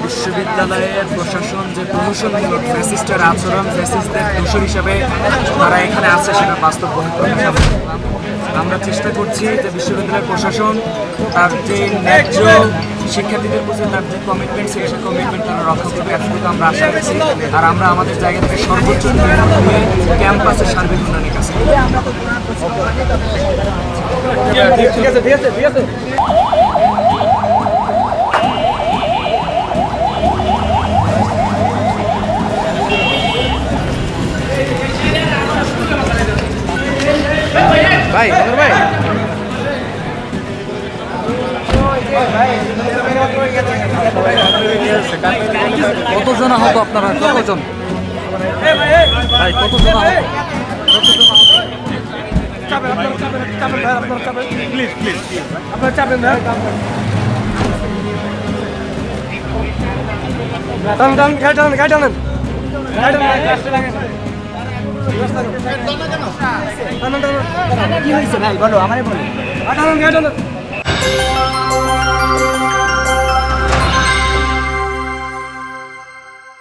বিশ্ববিদ্যালয়ের প্রশাসন যে প্রহসনমূলক ফ্যাসিস্টের আচরণ, ফ্যাসিস্টদের দোষর হিসাবে তারা এখানে আছে সেটা বাস্তব বহিঃপ্রকাশ। আমরা চেষ্টা করছি যে বিশ্ববিদ্যালয়ের প্রশাসন তার যে ন্যায্য শিক্ষার্থীদের প্রতি তার যে কমিটমেন্ট, সেই কমিটমেন্ট তারা রক্ষা করবে, এতটুকু আমরা আশা রাখছি। আর আমরা আমাদের জায়গা থেকে সর্বোচ্চ ক্যাম্পাসের সার্বিক উন্নয়নের কাছে। ভাই ভাই কতজন আহত আপনারা? কতজন ভাই? কতজন আহত? প্লিজ প্লিজ আপনার চাপেন ভাই। টান টান গাড়ি টানেন, গাড়ি টানেন, কি হয়েছে ভাই বলো, আমারে বলো। টানেন, গাড়ি টানেন।